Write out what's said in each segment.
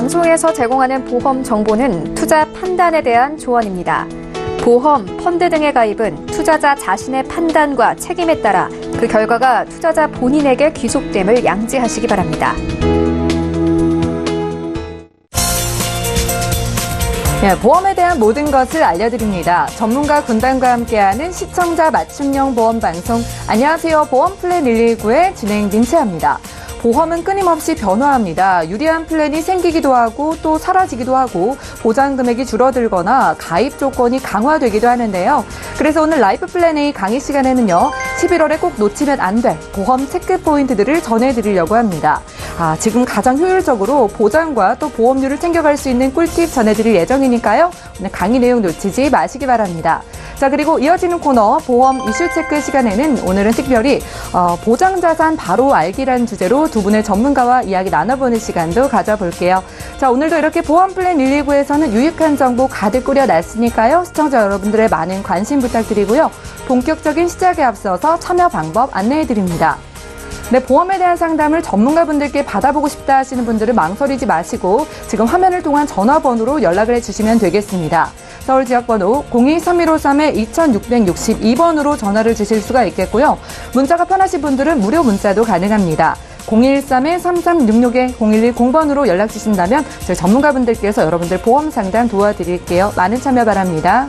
방송에서 제공하는 보험 정보는 투자 판단에 대한 조언입니다. 보험, 펀드 등의 가입은 투자자 자신의 판단과 책임에 따라 그 결과가 투자자 본인에게 귀속됨을 양지하시기 바랍니다. 네, 보험에 대한 모든 것을 알려드립니다. 전문가 군단과 함께하는 시청자 맞춤형 보험 방송. 안녕하세요. 보험 플랜 119의 진행 민채합니다. 보험은 끊임없이 변화합니다. 유리한 플랜이 생기기도 하고 또 사라지기도 하고 보장 금액이 줄어들거나 가입 조건이 강화되기도 하는데요. 그래서 오늘 라이프 플랜 A 강의 시간에는요. 11월에 꼭 놓치면 안 될 보험 체크 포인트들을 전해드리려고 합니다. 지금 가장 효율적으로 보장과 또 보험료를 챙겨갈 수 있는 꿀팁 전해드릴 예정이니까요. 오늘 강의 내용 놓치지 마시기 바랍니다. 자, 그리고 이어지는 코너 보험 이슈 체크 시간에는 오늘은 특별히 보장자산 바로 알기라는 주제로 두 분의 전문가와 이야기 나눠보는 시간도 가져볼게요. 자, 오늘도 이렇게 보험 플랜 119에서는 유익한 정보 가득 꾸려놨으니까요. 시청자 여러분들의 많은 관심 부탁드리고요. 본격적인 시작에 앞서서 참여 방법 안내해드립니다. 네, 보험에 대한 상담을 전문가분들께 받아보고 싶다 하시는 분들은 망설이지 마시고 지금 화면을 통한 전화번호로 연락을 해주시면 되겠습니다. 서울 지역번호 02-315-2662번으로 전화를 주실 수가 있겠고요. 문자가 편하신 분들은 무료 문자도 가능합니다. 013-3366-0110번으로 연락 주신다면 저희 전문가분들께서 여러분들 보험 상담 도와드릴게요. 많은 참여 바랍니다.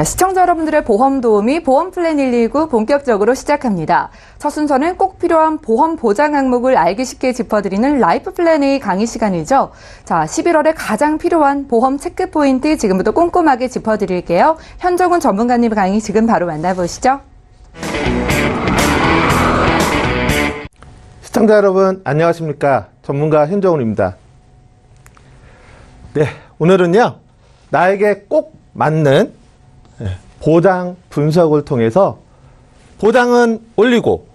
시청자 여러분들의 보험 도우미 보험 플랜 119 본격적으로 시작합니다. 첫 순서는 꼭 필요한 보험 보장 항목을 알기 쉽게 짚어드리는 라이프 플랜 A 강의 시간이죠. 자, 11월에 가장 필요한 보험 체크 포인트 지금부터 꼼꼼하게 짚어드릴게요. 현정훈 전문가님 강의 지금 바로 만나보시죠. 시청자 여러분 안녕하십니까? 전문가 현정훈입니다. 네, 오늘은요. 나에게 꼭 맞는 보장 분석을 통해서 보장은 올리고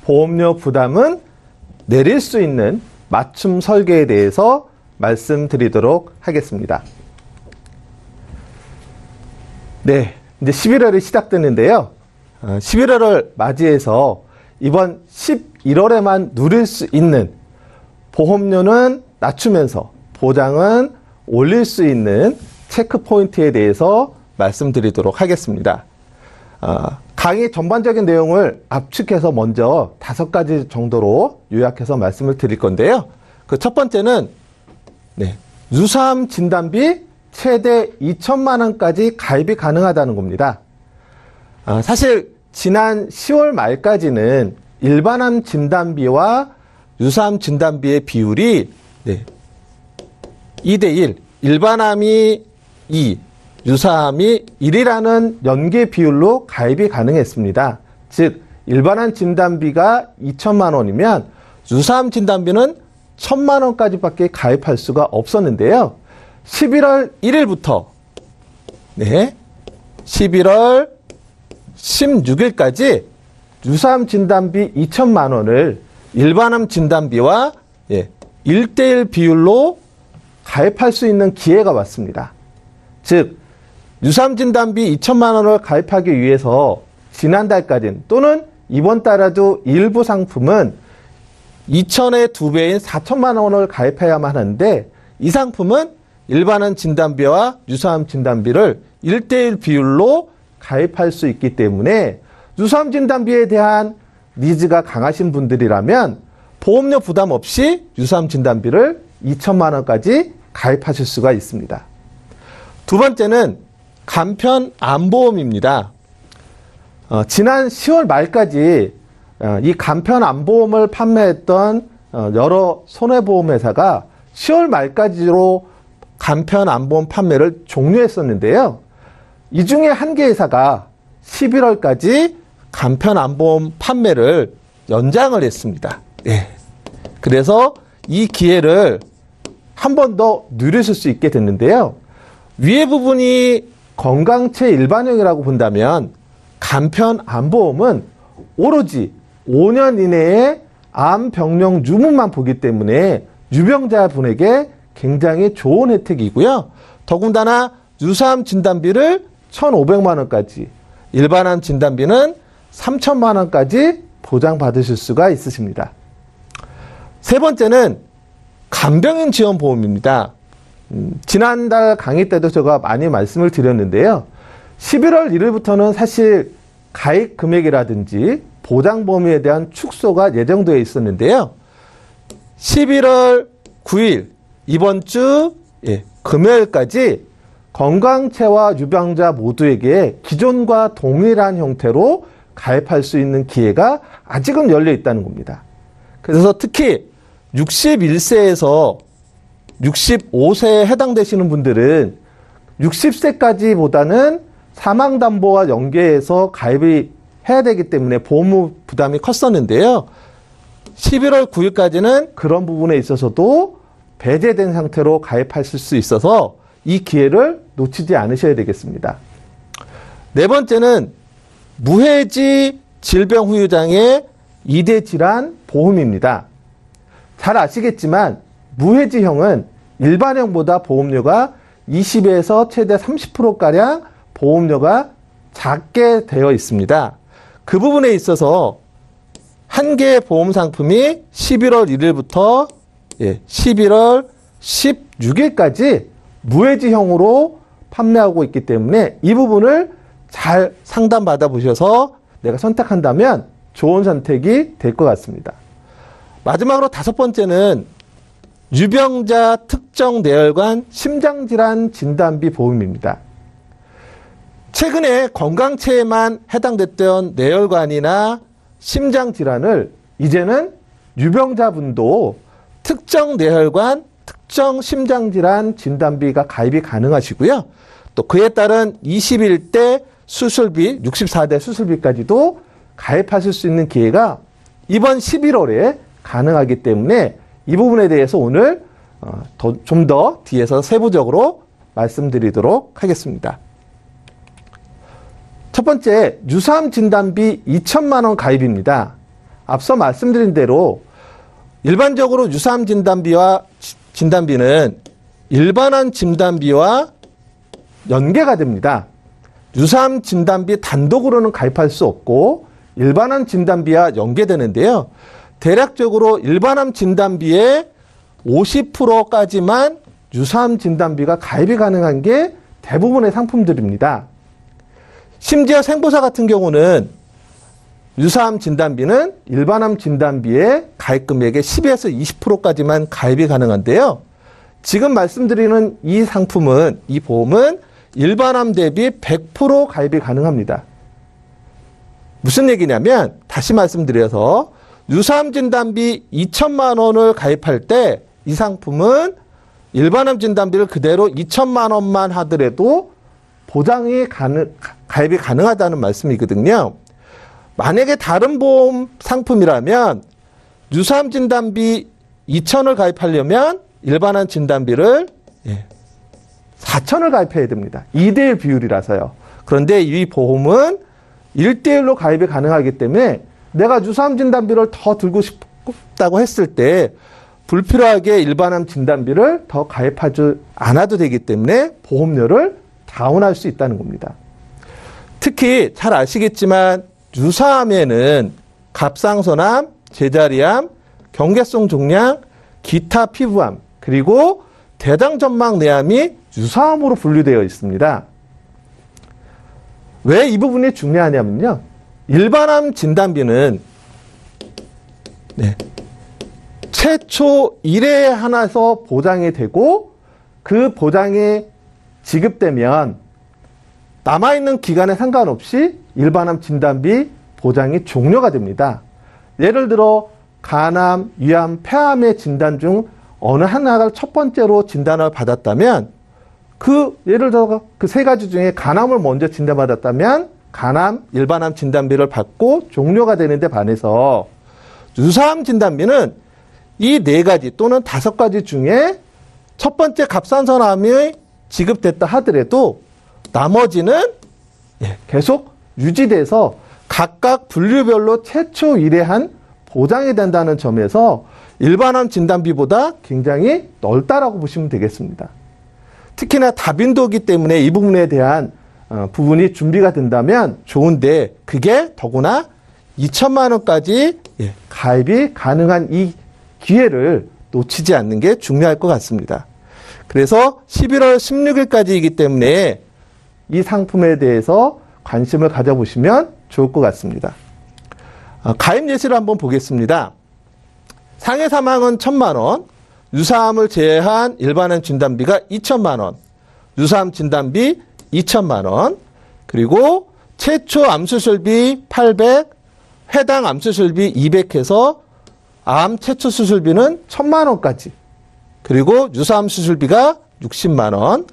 보험료 부담은 내릴 수 있는 맞춤 설계에 대해서 말씀드리도록 하겠습니다. 네, 이제 11월이 시작됐는데요. 11월을 맞이해서 이번 11월에만 누릴 수 있는 보험료는 낮추면서 보장은 올릴 수 있는 체크 포인트에 대해서 말씀드리도록 하겠습니다. 강의 전반적인 내용을 압축해서 먼저 5가지 정도로 요약해서 말씀을 드릴 건데요. 그 첫 번째는 유사암 진단비 최대 2천만 원까지 가입이 가능하다는 겁니다. 사실 지난 10월 말까지는 일반암 진단비와 유사암 진단비의 비율이 2대1, 일반암이 2, 유사암이 1이라는 연계 비율로 가입이 가능했습니다. 즉 일반암 진단비가 2천만 원이면 유사암 진단비는 1,000만 원까지밖에 가입할 수가 없었는데요. 11월 1일부터 11월 16일까지 유사암 진단비 2천만 원을 일반암 진단비와 1대1 비율로 가입할 수 있는 기회가 왔습니다. 즉 유사암 진단비 2천만 원을 가입하기 위해서 지난달까지는 또는 이번 달에도 일부 상품은 2천의 2배인 4천만 원을 가입해야만 하는데 이 상품은 일반암 진단비와 유사암 진단비를 1대1 비율로 가입할 수 있기 때문에 유사암 진단비에 대한 니즈가 강하신 분들이라면 보험료 부담 없이 유사암 진단비를 2천만 원까지 가입하실 수가 있습니다. 두 번째는 간편 암보험입니다. 지난 10월 말까지 이 간편 암보험을 판매했던 여러 손해보험회사가 10월 말까지로 간편 암보험 판매를 종료했었는데요. 이 중에 한 개 회사가 11월까지 간편 암보험 판매를 연장을 했습니다. 그래서 이 기회를 한 번 더 누리실 수 있게 됐는데요. 위에 부분이 건강체 일반형이라고 본다면 간편암보험은 오로지 5년 이내에 암 병령 유무만 보기 때문에 유병자분에게 굉장히 좋은 혜택이고요. 더군다나 유사암 진단비를 1,500만 원까지, 일반암 진단비는 3,000만 원까지 보장받으실 수가 있으십니다. 세 번째는 간병인 지원보험입니다. 지난달 강의 때도 제가 많이 말씀을 드렸는데요. 11월 1일부터는 사실 가입 금액이라든지 보장 범위에 대한 축소가 예정되어 있었는데요. 11월 9일 이번 주 금요일까지 건강체와 유병자 모두에게 기존과 동일한 형태로 가입할 수 있는 기회가 아직은 열려 있다는 겁니다. 그래서 특히 61세에서 65세에 해당되시는 분들은 60세까지보다는 사망담보와 연계해서 가입이 해야 되기 때문에 보험 부담이 컸었는데요. 11월 9일까지는 그런 부분에 있어서도 배제된 상태로 가입하실 수 있어서 이 기회를 놓치지 않으셔야 되겠습니다. 네 번째는 무해지 질병 후유장애 2대 질환 보험입니다. 잘 아시겠지만 무해지형은 일반형보다 보험료가 20에서 최대 30%가량 보험료가 작게 되어 있습니다. 그 부분에 있어서 한 개의 보험 상품이 11월 1일부터 11월 16일까지 무해지형으로 판매하고 있기 때문에 이 부분을 잘 상담받아 보셔서 내가 선택한다면 좋은 선택이 될 것 같습니다. 마지막으로 다섯 번째는 유병자 특정 뇌혈관 심장질환 진단비 보험입니다. 최근에 건강체에만 해당됐던 뇌혈관이나 심장질환을 이제는 유병자분도 특정 뇌혈관, 특정 심장질환 진단비가 가입이 가능하시고요. 또 그에 따른 21대 수술비, 64대 수술비까지도 가입하실 수 있는 기회가 이번 11월에 가능하기 때문에 이 부분에 대해서 오늘 좀 더 뒤에서 세부적으로 말씀드리도록 하겠습니다. 첫 번째, 유사암 진단비 2,000만 원 가입입니다. 앞서 말씀드린 대로 일반적으로 유사암 진단비는 일반암 진단비와 연계가 됩니다. 유사암 진단비 단독으로는 가입할 수 없고 일반암 진단비와 연계되는데요. 대략적으로 일반암 진단비의 50%까지만 유사암 진단비가 가입이 가능한 게 대부분의 상품들입니다. 심지어 생보사 같은 경우는 유사암 진단비는 일반암 진단비의 가입 금액의 10에서 20%까지만 가입이 가능한데요. 지금 말씀드리는 이 상품은, 이 보험은 일반암 대비 100% 가입이 가능합니다. 무슨 얘기냐면 다시 말씀드려서 유사암 진단비 2,000만 원을 가입할 때 이 상품은 일반암 진단비를 그대로 2,000만 원만 하더라도 보장이 가입이 가능하다는 말씀이거든요. 만약에 다른 보험 상품이라면 유사암 진단비 2,000을 가입하려면 일반암 진단비를 4,000을 가입해야 됩니다. 2대1 비율이라서요. 그런데 이 보험은 1대1로 가입이 가능하기 때문에 내가 유사암 진단비를 더 들고 싶다고 했을 때 불필요하게 일반암 진단비를 더 가입하지 않아도 되기 때문에 보험료를 다운할 수 있다는 겁니다. 특히 잘 아시겠지만 유사암에는 갑상선암, 제자리암, 경계성 종양, 기타 피부암, 그리고 대장점막내암이 유사암으로 분류되어 있습니다. 왜 이 부분이 중요하냐면요. 일반암 진단비는 최초 1회에 한해서 보장이 되고 그 보장이 지급되면 남아있는 기간에 상관없이 일반암 진단비 보장이 종료가 됩니다. 예를 들어 간암, 위암, 폐암의 진단 중 어느 하나가 첫 번째로 진단을 받았다면 예를 들어 그 세 가지 중에 간암을 먼저 진단받았다면 간암, 일반암 진단비를 받고 종료가 되는데 반해서 유사암 진단비는 이 네 가지 또는 5가지 중에 첫 번째 갑상선암이 지급됐다 하더라도 나머지는 계속 유지돼서 각각 분류별로 최초 1회한 보장이 된다는 점에서 일반암 진단비보다 굉장히 넓다라고 보시면 되겠습니다. 특히나 다빈도이기 때문에 이 부분에 대한 부분이 준비가 된다면 좋은데 그게 더구나 2천만 원까지 가입이 가능한 이 기회를 놓치지 않는 게 중요할 것 같습니다. 그래서 11월 16일까지이기 때문에 이 상품에 대해서 관심을 가져보시면 좋을 것 같습니다. 가입 예시를 한번 보겠습니다. 상해 사망은 1,000만 원, 유사암을 제외한 일반암 진단비가 2천만 원, 유사암 진단비 2천만 원, 그리고 최초 암수술비 800, 해당 암수술비 200 해서 암 최초 수술비는 1,000만 원까지, 그리고 유사암 수술비가 60만 원,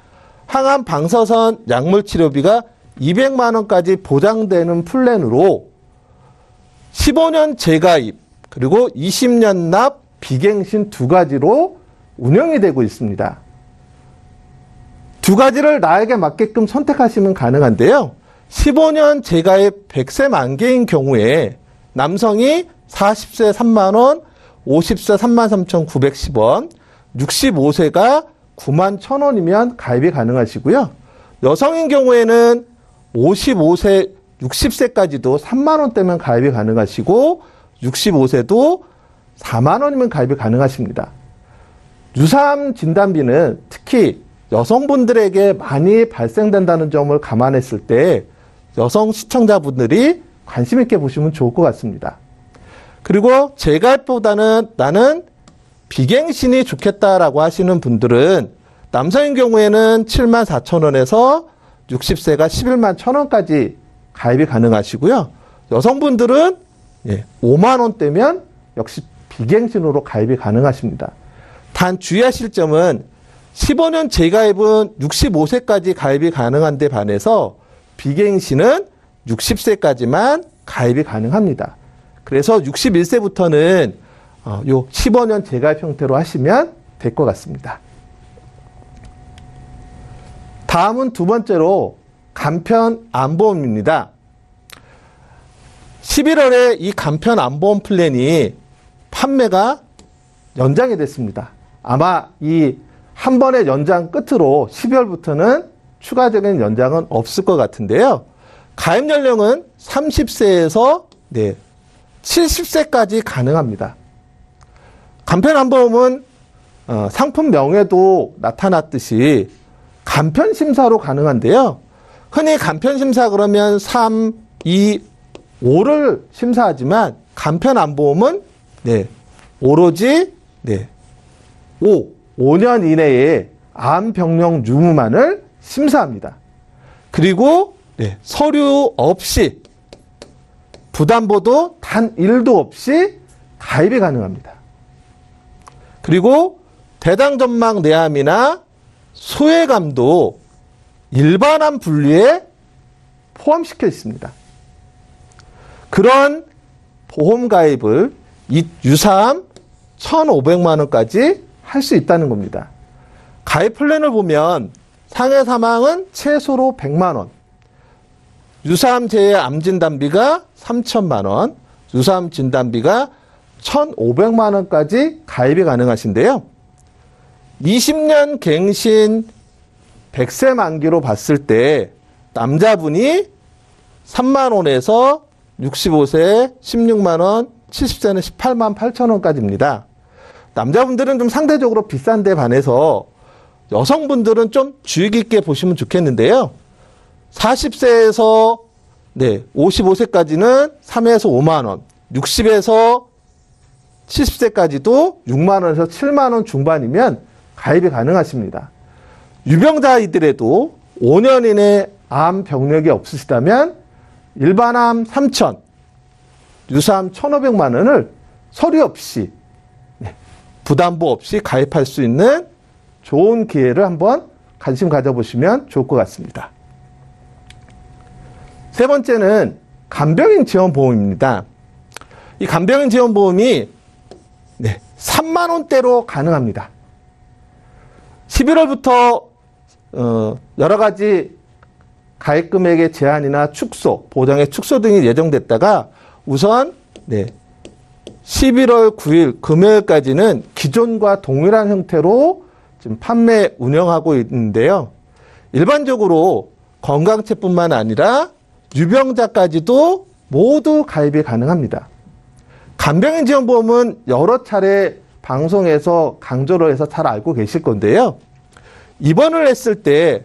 항암 방사선 약물 치료비가 200만 원까지 보장되는 플랜으로 15년 재가입 그리고 20년 납 비갱신 두 가지로 운영이 되고 있습니다. 두 가지를 나에게 맞게끔 선택하시면 가능한데요. 15년 재가입 100세 만개인 경우에 남성이 40세 3만 원, 50세 33,910원, 65세가 91,000원이면 가입이 가능하시고요. 여성인 경우에는 55세, 60세까지도 3만 원대면 가입이 가능하시고 65세도 4만 원이면 가입이 가능하십니다. 유사암 진단비는 특히 여성분들에게 많이 발생된다는 점을 감안했을 때 여성 시청자분들이 관심 있게 보시면 좋을 것 같습니다. 그리고 재가입보다는 나는 비갱신이 좋겠다라고 하시는 분들은 남성인 경우에는 7만 4천 원에서 60세가 11만 1천 원까지 가입이 가능하시고요. 여성분들은 5만 원대면 역시 비갱신으로 가입이 가능하십니다. 단 주의하실 점은 15년 재가입은 65세까지 가입이 가능한 데 반해서 비갱신은 60세까지만 가입이 가능합니다. 그래서 61세부터는 요 15년 재가입 형태로 하시면 될 것 같습니다. 다음은 두 번째로 간편 암보험입니다. 11월에 이 간편 암보험 플랜이 판매가 연장이 됐습니다. 아마 이 한 번의 연장 끝으로 12월부터는 추가적인 연장은 없을 것 같은데요. 가입 연령은 30세에서 70세까지 가능합니다. 간편 암보험은 상품 명에도 나타났듯이 간편 심사로 가능한데요. 흔히 간편 심사 그러면 3, 2, 5를 심사하지만 간편 암보험은 오로지 5년 이내에 암 병명 유무만을 심사합니다. 그리고 서류 없이 부담보도 단 1도 없이 가입이 가능합니다. 그리고 대장전막 내암이나 소외감도 일반암 분류에 포함시켜 있습니다. 그런 보험 가입을 유사암 1,500만 원까지 할 수 있다는 겁니다. 가입 플랜을 보면 상해 사망은 최소로 100만 원, 유사암 제외 암 진단비가 3천만 원, 유사암 진단비가 1,500만 원까지 가입이 가능하신데요. 20년 갱신 100세 만기로 봤을 때 남자분이 3만 원에서 65세 16만 원, 70세는 18만 8천 원까지입니다. 남자분들은 좀 상대적으로 비싼 데 반해서 여성분들은 좀 주의 깊게 보시면 좋겠는데요. 40세에서 55세까지는 3에서 5만 원, 60에서 70세까지도 6만 원에서 7만 원 중반이면 가입이 가능하십니다. 유병자이더라도 5년 이내 암 병력이 없으시다면 일반암 3천, 유사암 1,500만 원을 서류 없이 부담보 없이 가입할 수 있는 좋은 기회를 한번 관심 가져보시면 좋을 것 같습니다. 세 번째는 간병인 지원보험입니다. 이 간병인 지원보험이 3만 원대로 가능합니다. 11월부터 여러 가지 가입 금액의 제한이나 축소, 보장의 축소 등이 예정됐다가 우선 11월 9일 금요일까지는 기존과 동일한 형태로 지금 판매 운영하고 있는데요. 일반적으로 건강체뿐만 아니라 유병자까지도 모두 가입이 가능합니다. 간병인 지원보험은 여러 차례 방송에서 강조를 해서 잘 알고 계실 건데요. 입원을 했을 때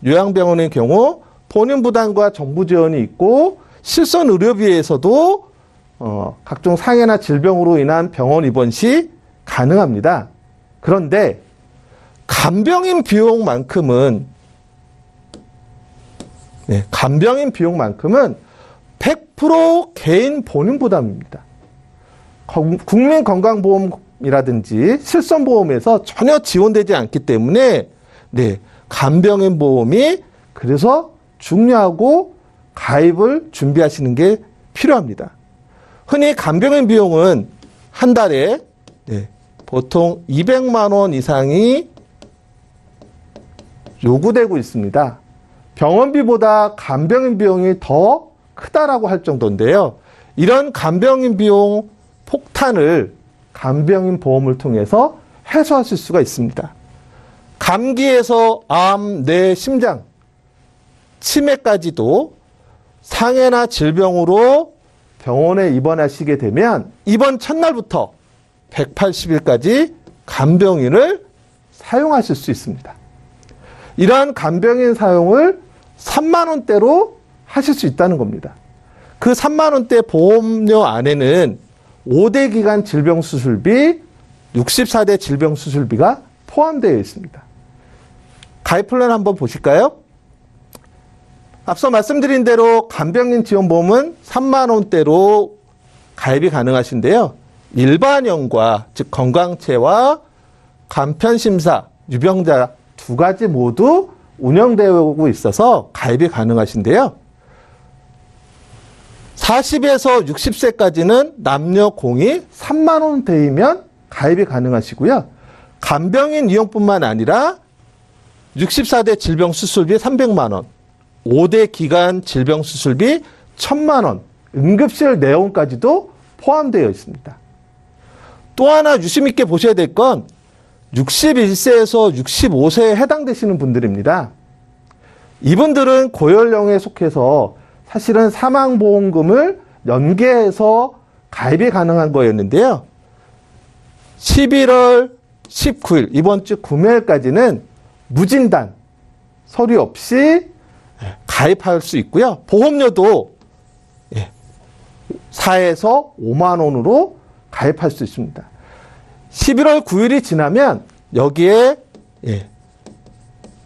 요양병원의 경우 본인 부담과 정부 지원이 있고 실손 의료비에서도 각종 상해나 질병으로 인한 병원 입원 시 가능합니다. 그런데 간병인 비용만큼은 100% 개인 본인 부담입니다. 국민건강보험이라든지 실손보험에서 전혀 지원되지 않기 때문에 간병인 보험이 그래서 중요하고 가입을 준비하시는 게 필요합니다. 흔히 간병인 비용은 한 달에 보통 200만 원 이상이 요구되고 있습니다. 병원비보다 간병인 비용이 더 크다라고 할 정도인데요. 이런 간병인 비용 폭탄을 간병인 보험을 통해서 해소하실 수가 있습니다. 감기에서 암, 뇌, 심장, 치매까지도 상해나 질병으로 병원에 입원하시게 되면 입원 첫날부터 180일까지 간병인을 사용하실 수 있습니다. 이러한 간병인 사용을 3만 원대로 하실 수 있다는 겁니다. 그 3만 원대 보험료 안에는 5대 기간 질병수술비, 64대 질병수술비가 포함되어 있습니다. 가입 플랜 한번 보실까요? 앞서 말씀드린 대로 간병인 지원보험은 3만 원대로 가입이 가능하신데요. 일반형과 즉 건강체와 간편심사, 유병자 두 가지 모두 운영되고 있어서 가입이 가능하신데요. 40에서 60세까지는 남녀 공이 3만 원대이면 가입이 가능하시고요. 간병인 이용뿐만 아니라 64대 질병수술비 300만 원, 5대 기간 질병수술비 1000만 원, 응급실 내원까지도 포함되어 있습니다. 또 하나 유심 있게 보셔야 될 건 61세에서 65세에 해당되시는 분들입니다. 이분들은 고연령에 속해서 사실은 사망보험금을 연계해서 가입이 가능한 거였는데요. 11월 19일 이번 주 금요일까지는 무진단 서류 없이 가입할 수 있고요. 보험료도 4에서 5만 원으로 가입할 수 있습니다. 11월 9일이 지나면 여기에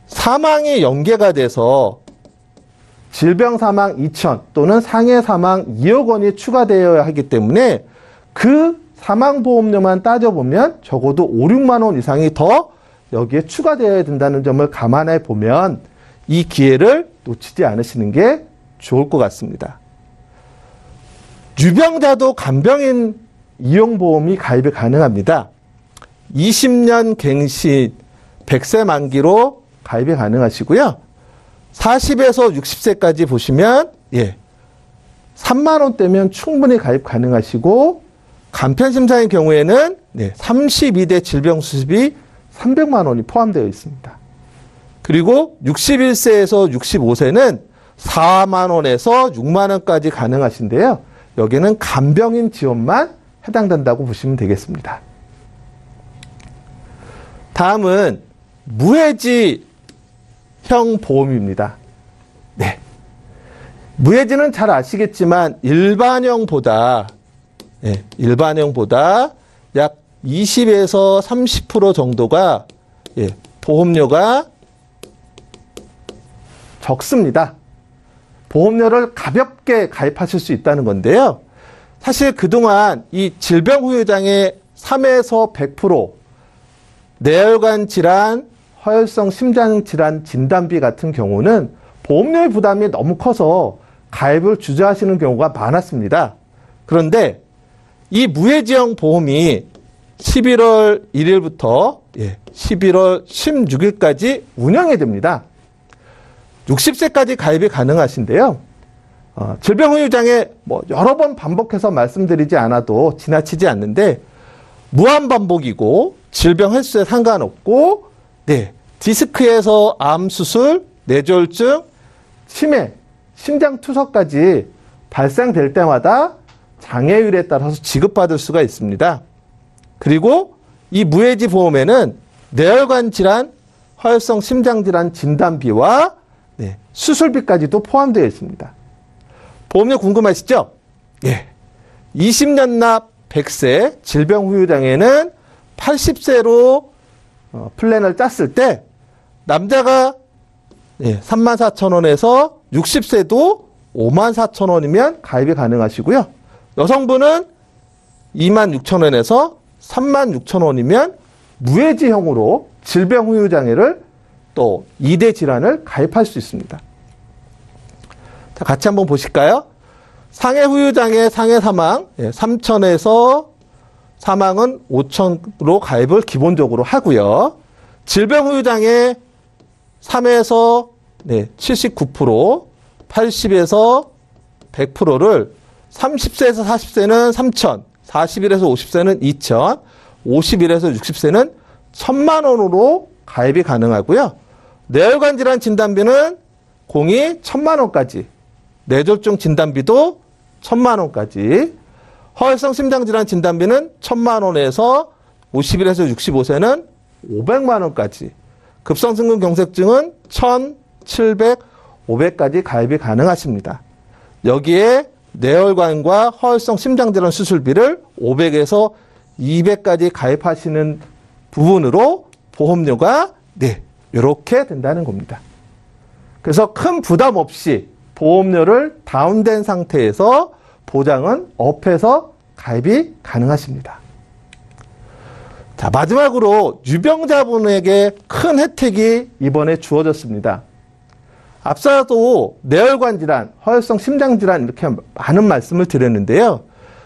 사망이 연계가 돼서 질병 사망 2천 또는 상해 사망 2억 원이 추가되어야 하기 때문에 그 사망보험료만 따져보면 적어도 5, 6만 원 이상이 더 여기에 추가되어야 된다는 점을 감안해 보면 이 기회를 놓치지 않으시는 게 좋을 것 같습니다. 유병자도 간병인 이용보험이 가입이 가능합니다. 20년 갱신 100세 만기로 가입이 가능하시고요. 40에서 60세까지 보시면 3만 원대면 충분히 가입 가능하시고 간편심사의 경우에는 32대 질병수술비 300만 원이 포함되어 있습니다. 그리고 61세에서 65세는 4만 원에서 6만 원까지 가능하신데요. 여기는 간병인 지원만 해당된다고 보시면 되겠습니다. 다음은 무해지형 보험입니다. 무해지는 잘 아시겠지만 일반형보다 약 20에서 30% 정도가 보험료가 적습니다. 보험료를 가볍게 가입하실 수 있다는 건데요. 사실 그동안 이 질병 후유장의 3에서 100%, 뇌혈관 질환, 허혈성 심장 질환 진단비 같은 경우는 보험료의 부담이 너무 커서 가입을 주저하시는 경우가 많았습니다. 그런데 이 무해지형 보험이 11월 1일부터 11월 16일까지 운영이 됩니다. 60세까지 가입이 가능하신데요. 질병후유장애 여러 번 반복해서 말씀드리지 않아도 지나치지 않는데 무한 반복이고 질병 횟수에 상관없고 디스크에서 암 수술, 뇌졸중, 치매, 심장 투석까지 발생될 때마다 장애율에 따라서 지급받을 수가 있습니다. 그리고 이 무해지 보험에는 뇌혈관 질환, 허혈성 심장 질환 진단비와 수술비까지도 포함되어 있습니다. 보험료 궁금하시죠? 20년 납 100세 질병 후유장애는 80세로 플랜을 짰을 때 남자가 34,000원에서 60세도 54,000원이면 가입이 가능하시고요. 여성분은 26,000원에서 36,000원이면 무해지형으로 질병 후유장애를 또 2대 질환을 가입할 수 있습니다. 자, 같이 한번 보실까요? 상해 후유장애, 상해 사망 3,000에서 사망은 5,000으로 가입을 기본적으로 하고요. 질병 후유장애 3에서 79%, 80에서 100%를 30세에서 40세는 3,000, 41에서 50세는 2,000, 51에서 60세는 1,000만 원으로 가입이 가능하고요. 뇌혈관 질환 진단비는 공이 1,000만 원까지, 뇌졸중 진단비도 1,000만 원까지, 허혈성 심장질환 진단비는 1,000만 원에서 51에서 65세는 500만 원까지, 급성심근경색증은 1,000, 700, 500까지 가입이 가능하십니다. 여기에 뇌혈관과 허혈성 심장질환 수술비를 500에서 200까지 가입하시는 부분으로 보험료가 이렇게 된다는 겁니다. 그래서 큰 부담 없이 보험료를 다운된 상태에서 보장은 업해서 가입이 가능하십니다. 자, 마지막으로 유병자분에게 큰 혜택이 이번에 주어졌습니다. 앞서도 뇌혈관 질환, 허혈성 심장 질환 이렇게 많은 말씀을 드렸는데요.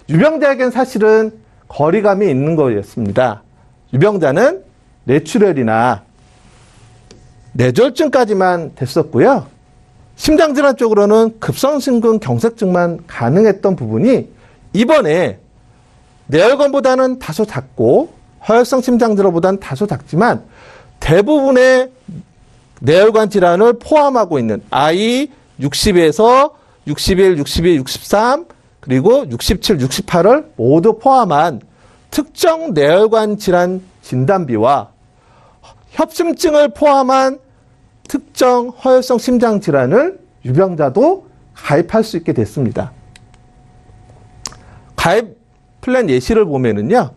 유병자에겐 사실은 거리감이 있는 거였습니다. 유병자는 뇌출혈이나 뇌졸중까지만 됐었고요. 심장질환 쪽으로는 급성심근경색증만 가능했던 부분이 이번에 뇌혈관보다는 다소 작고 허혈성 심장질환보다는 다소 작지만 대부분의 뇌혈관 질환을 포함하고 있는 아이 60에서 61, 62, 63 그리고 67, 68을 모두 포함한 특정 뇌혈관 질환 진단비와 협심증을 포함한 특정 허혈성 심장 질환을 유병자도 가입할 수 있게 됐습니다. 가입 플랜 예시를 보면은요.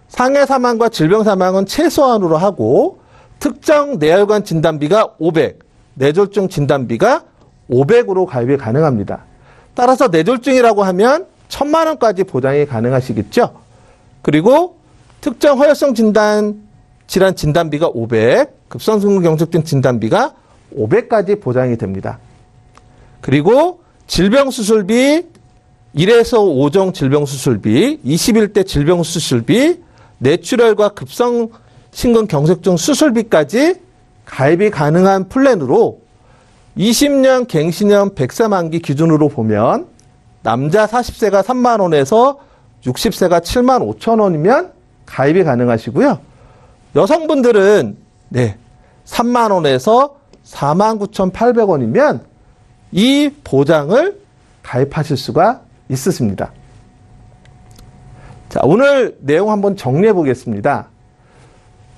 상해 사망과 질병 사망은 최소한으로 하고 특정 뇌혈관 진단비가 500, 뇌졸중 진단비가 500으로 가입이 가능합니다. 따라서 뇌졸중이라고 하면 1,000만 원까지 보장이 가능하시겠죠. 그리고 특정 허혈성 질환 진단비가 500, 급성심근경색증 진단비가 500까지 보장이 됩니다. 그리고 질병수술비 1에서 5종 질병수술비, 21대 질병수술비, 뇌출혈과 급성심근경색증 수술비까지 가입이 가능한 플랜으로 20년 갱신형 100세 만기 기준으로 보면 남자 40세가 3만 원에서 60세가 7만 5천 원이면 가입이 가능하시고요. 여성분들은 3만 원에서 4만 9,800원이면 이 보장을 가입하실 수가 있으십니다. 자, 오늘 내용 한번 정리해 보겠습니다.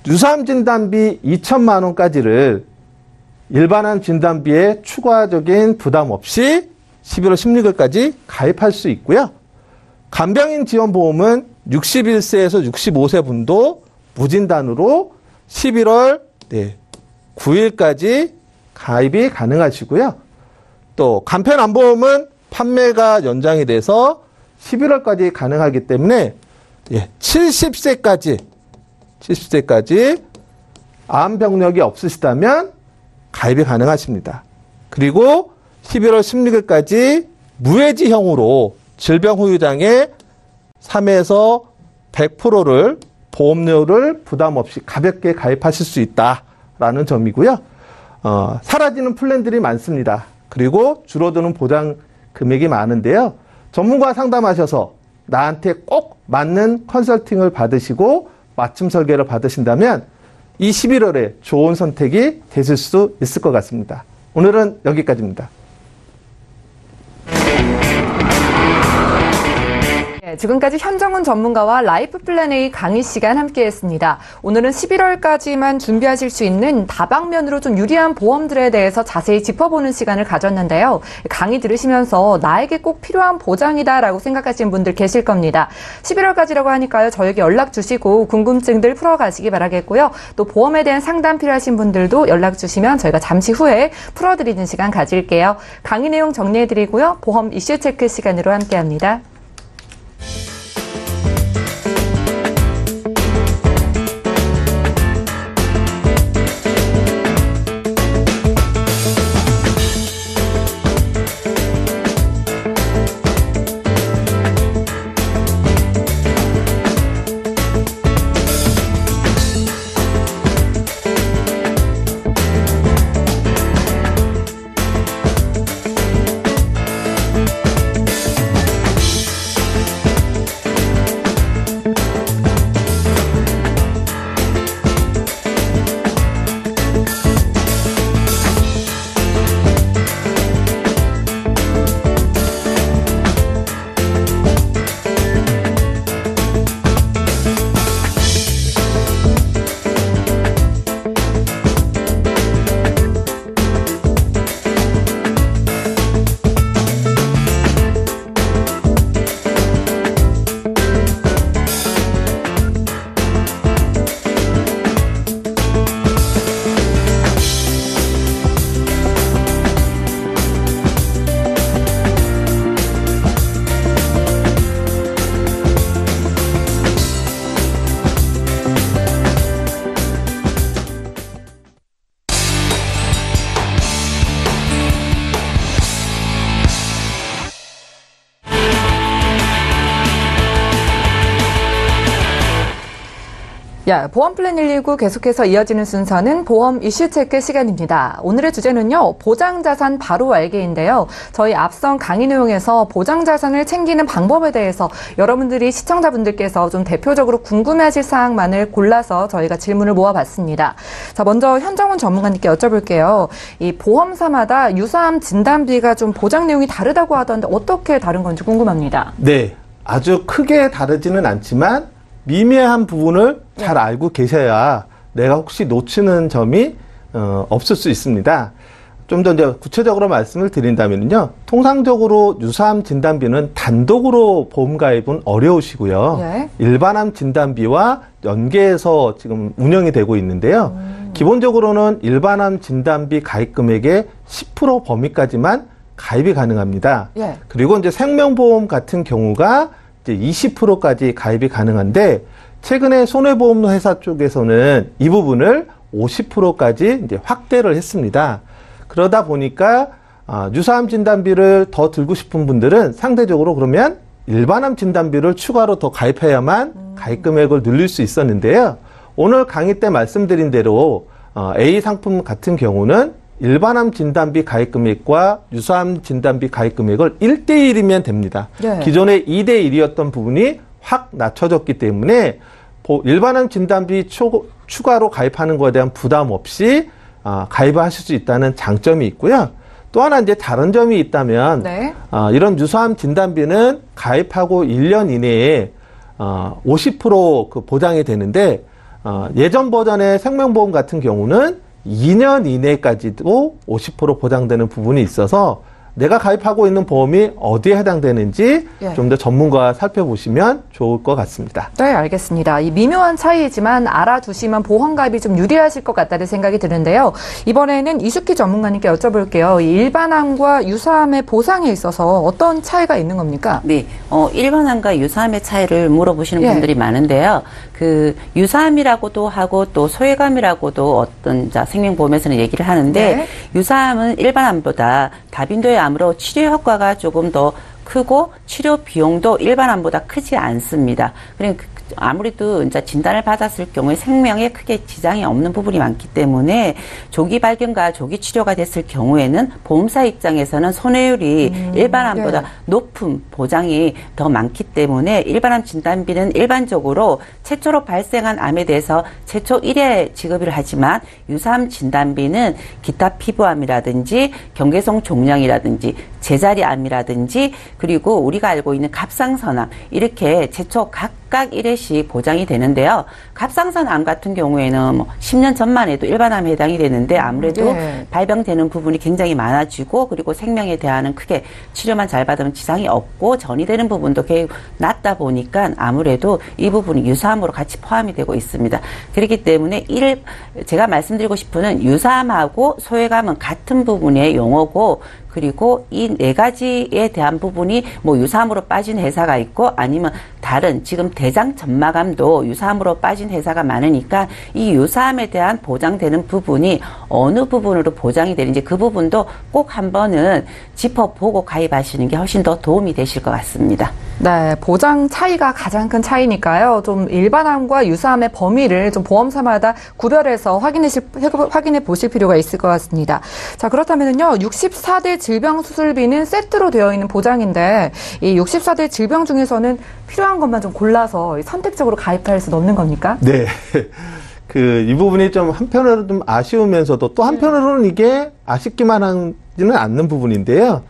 유사암 진단비 2천만 원까지를 일반암 진단비에 추가적인 부담 없이 11월 16일까지 가입할 수 있고요. 간병인 지원보험은 61세에서 65세 분도 무진단으로 11월 9일까지 가입이 가능하시고요. 또 간편암보험은 판매가 연장이 돼서 11월까지 가능하기 때문에 70세까지 암 병력이 없으시다면 가입이 가능하십니다. 그리고 11월 16일까지 무해지형으로 질병 후유장애 3에서 100%를 보험료를 부담 없이 가볍게 가입하실 수 있다라는 점이고요. 사라지는 플랜들이 많습니다. 그리고 줄어드는 보장 금액이 많은데요. 전문가와 상담하셔서 나한테 꼭 맞는 컨설팅을 받으시고 맞춤 설계를 받으신다면 이 11월에 좋은 선택이 되실 수 있을 것 같습니다. 오늘은 여기까지입니다. 지금까지 현정훈 전문가와 라이프 플랜 A 강의 시간 함께했습니다. 오늘은 11월까지만 준비하실 수 있는 다방면으로 좀 유리한 보험들에 대해서 자세히 짚어보는 시간을 가졌는데요. 강의 들으시면서 나에게 꼭 필요한 보장이다라고 생각하시는 분들 계실 겁니다. 11월까지라고 하니까요. 저에게 연락 주시고 궁금증들 풀어가시기 바라겠고요. 또 보험에 대한 상담 필요하신 분들도 연락 주시면 저희가 잠시 후에 풀어드리는 시간 가질게요. 강의 내용 정리해드리고요. 보험 이슈 체크 시간으로 함께합니다. 보험 플랜 119 계속해서 이어지는 순서는 보험 이슈 체크 시간입니다. 오늘의 주제는요, 보장자산 바로 알기인데요. 저희 앞선 강의 내용에서 보장자산을 챙기는 방법에 대해서 여러분들이 시청자분들께서 좀 대표적으로 궁금해하실 사항만을 골라서 저희가 질문을 모아봤습니다. 자, 먼저 현정훈 전문가님께 여쭤볼게요. 이 보험사마다 유사암 진단비가 좀 보장 내용이 다르다고 하던데 어떻게 다른 건지 궁금합니다. 네, 아주 크게 다르지는 않지만 미미한 부분을 잘 알고 계셔야 내가 혹시 놓치는 점이 없을 수 있습니다. 좀 더 이제 구체적으로 말씀을 드린다면요. 통상적으로 유사암 진단비는 단독으로 보험 가입은 어려우시고요. 일반암 진단비와 연계해서 지금 운영이 되고 있는데요. 기본적으로는 일반암 진단비 가입 금액의 10% 범위까지만 가입이 가능합니다. 그리고 이제 생명보험 같은 경우가 이제 20%까지 가입이 가능한데 최근에 손해보험회사 쪽에서는 이 부분을 50%까지 이제 확대를 했습니다. 그러다 보니까 유사암 진단비를 더 들고 싶은 분들은 상대적으로 그러면 일반암 진단비를 추가로 더 가입해야만 가입 금액을 늘릴 수 있었는데요. 오늘 강의 때 말씀드린 대로 A 상품 같은 경우는 일반암 진단비 가입 금액과 유사암 진단비 가입 금액을 1대1이면 됩니다. 기존에 2대1이었던 부분이 확 낮춰졌기 때문에 일반암 진단비 추가로 가입하는 것에 대한 부담 없이 가입을 하실 수 있다는 장점이 있고요. 또 하나 이제 다른 점이 있다면 이런 유사암 진단비는 가입하고 1년 이내에 50% 그 보장이 되는데 예전 버전의 생명보험 같은 경우는 2년 이내까지도 50% 보장되는 부분이 있어서 내가 가입하고 있는 보험이 어디에 해당되는지 좀 더 전문가와 살펴보시면 좋을 것 같습니다. 네, 알겠습니다. 이 미묘한 차이지만 알아두시면 보험 가입이 좀 유리하실 것 같다는 생각이 드는데요. 이번에는 이숙희 전문가님께 여쭤볼게요. 이 일반암과 유사암의 보상에 있어서 어떤 차이가 있는 겁니까? 네, 일반암과 유사암의 차이를 물어보시는 분들이 많은데요. 그 유사암이라고도 하고 또 소외감이라고도 어떤 생명보험에서는 얘기를 하는데 유사암은 일반암보다 다빈도의 암으로 치료 효과가 조금 더 크고 치료 비용도 일반암보다 크지 않습니다. 그러니까 아무래도 이제 진단을 받았을 경우에 생명에 크게 지장이 없는 부분이 많기 때문에 조기 발견과 조기 치료가 됐을 경우에는 보험사 입장에서는 손해율이 일반암보다 높은 보장이 더 많기 때문에 일반암 진단비는 일반적으로 최초로 발생한 암에 대해서 최초 1회 지급을 하지만 유사암 진단비는 기타 피부암이라든지 경계성 종양이라든지 제자리암이라든지 그리고 우리가 알고 있는 갑상선암 이렇게 최초 각각 1회씩 보장이 되는데요. 갑상선암 같은 경우에는 뭐 10년 전만 해도 일반암에 해당이 되는데 아무래도 발병되는 부분이 굉장히 많아지고 그리고 생명에 대한 크게 치료만 잘 받으면 지장이 없고 전이되는 부분도 계속 낮다 보니까 아무래도 이 부분이 유사암으로 같이 포함이 되고 있습니다. 그렇기 때문에 제가 말씀드리고 싶은 유사암하고 소외감은 같은 부분의 용어고 그리고 이 네 가지에 대한 부분이 뭐 유사암으로 빠진 회사가 있고 아니면 다른 지금 대장 점막암도 유사암으로 빠진 회사가 많으니까 이 유사암에 대한 보장되는 부분이 어느 부분으로 보장이 되는지 그 부분도 꼭 한번은 짚어보고 가입하시는 게 훨씬 더 도움이 되실 것 같습니다. 네, 보장 차이가 가장 큰 차이니까요. 좀 일반암과 유사암의 범위를 좀 보험사마다 구별해서 확인해 보실 필요가 있을 것 같습니다. 자, 그렇다면요. 64대 질병 수술비는 세트로 되어 있는 보장인데 이 64대 질병 중에서는 필요한 것만 좀 골라서 선택적으로 가입할 수는 없는 겁니까? 네. 이 부분이 좀 한편으로는 좀 아쉬우면서도 또 한편으로는 이게 아쉽기만 하지는 않는 부분인데요.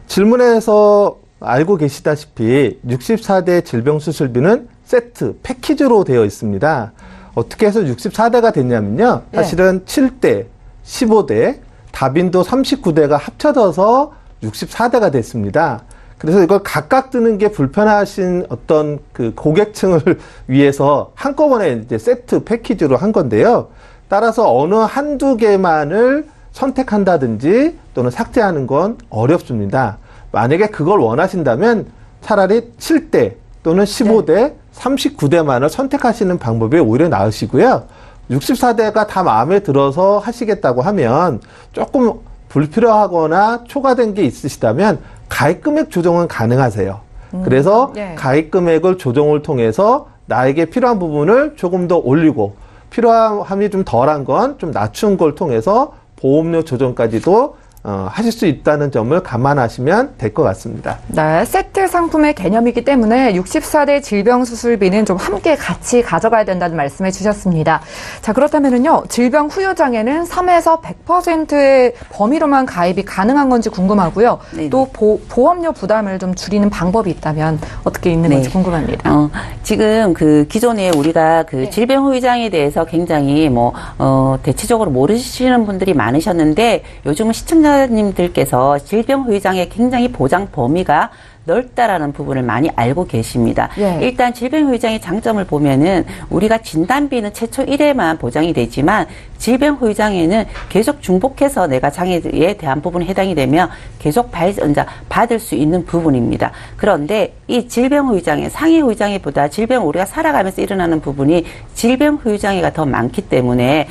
질문에서 알고 계시다시피 64대 질병수술비는 세트, 패키지로 되어 있습니다. 어떻게 해서 64대가 됐냐면요. 사실은 7대, 15대, 다빈도 39대가 합쳐져서 64대가 됐습니다. 그래서 이걸 각각 드는 게 불편하신 어떤 그 고객층을 위해서 한꺼번에 이제 세트 패키지로 한 건데요. 따라서 어느 한두 개만을 선택한다든지 또는 삭제하는 건 어렵습니다. 만약에 그걸 원하신다면 차라리 7대 또는 15대, 39대만을 선택하시는 방법이 오히려 나으시고요. 64대가 다 마음에 들어서 하시겠다고 하면 조금 불필요하거나 초과된 게 있으시다면 가입 금액 조정은 가능하세요. 그래서 가입 금액을 조정을 통해서 나에게 필요한 부분을 조금 더 올리고 필요함이 좀 덜한 건 좀 낮춘 걸 통해서 보험료 조정까지도 하실 수 있다는 점을 감안하시면 될 것 같습니다. 네, 세트 상품의 개념이기 때문에 64대 질병수술비는 좀 함께 같이 가져가야 된다는 말씀을 주셨습니다. 자, 그렇다면요, 질병 후유장애는 3에서 100%의 범위로만 가입이 가능한 건지 궁금하고요. 네네. 또 보험료 부담을 좀 줄이는 방법이 있다면 어떻게 있는 건지 궁금합니다. 지금 기존에 우리가 질병 후유장애에 대해서 굉장히 대체적으로 모르시는 분들이 많으셨는데 요즘은 시청자님들께서 질병 후유장애 굉장히 보장 범위가 넓다라는 부분을 많이 알고 계십니다. 일단 질병 후유장애 장점을 보면은 우리가 진단비는 최초 1회만 보장이 되지만 질병 후유장애는 계속 중복해서 내가 장애에 대한 부분에 해당이 되면 계속 받을 수 있는 부분입니다. 그런데 이 질병 후유장애, 상해 후유장애보다 질병 우리가 살아가면서 일어나는 부분이 질병 후유장애가 더 많기 때문에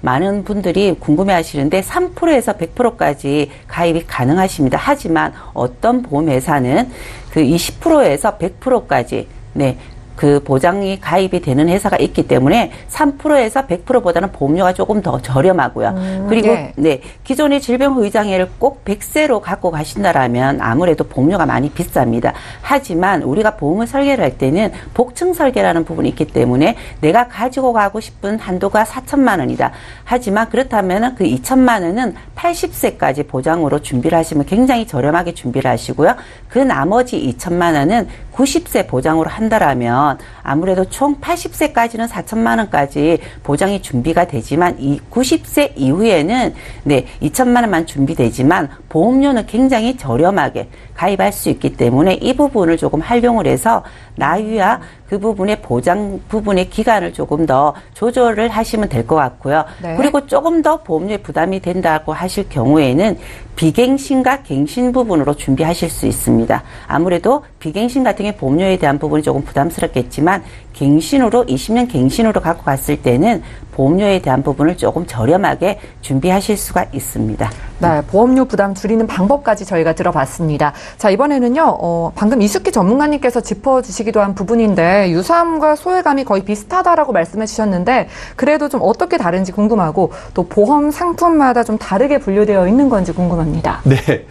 많은 분들이 궁금해하시는데 3%에서 100%까지 가입이 가능하십니다. 하지만 어떤 보험회사는 그 20%에서 100%까지 그 보장이 가입이 되는 회사가 있기 때문에 3%에서 100%보다는 보험료가 조금 더 저렴하고요. 그리고 기존의 질병 후유장애를 꼭 100세로 갖고 가신다라면 아무래도 보험료가 많이 비쌉니다. 하지만 우리가 보험을 설계를 할 때는 복층 설계라는 부분이 있기 때문에 내가 가지고 가고 싶은 한도가 4천만 원이다. 하지만 그렇다면 그 2천만 원은 80세까지 보장으로 준비를 하시면 굉장히 저렴하게 준비를 하시고요. 그 나머지 2천만 원은 90세 보장으로 한다라면 아무래도 총 80세까지는 4천만 원까지 보장이 준비가 되지만 이 90세 이후에는 2천만 원만 준비되지만 보험료는 굉장히 저렴하게 가입할 수 있기 때문에 이 부분을 조금 활용을 해서 나이와 그 부분의 보장 부분의 기간을 조금 더 조절을 하시면 될 것 같고요. 그리고 조금 더 보험료에 부담이 된다고 하실 경우에는 비갱신과 갱신 부분으로 준비하실 수 있습니다. 아무래도 비갱신 같은 게 보험료에 대한 부분이 조금 부담스럽겠지만 갱신으로 20년 갱신으로 갖고 갔을 때는 보험료에 대한 부분을 조금 저렴하게 준비하실 수가 있습니다. 네, 보험료 부담 줄이는 방법까지 저희가 들어봤습니다. 자, 이번에는요, 방금 이숙기 전문가님께서 짚어주시기도 한 부분인데, 유사암과 소외감이 거의 비슷하다라고 말씀해 주셨는데, 그래도 좀 어떻게 다른지 궁금하고, 또 보험 상품마다 좀 다르게 분류되어 있는 건지 궁금합니다. 네.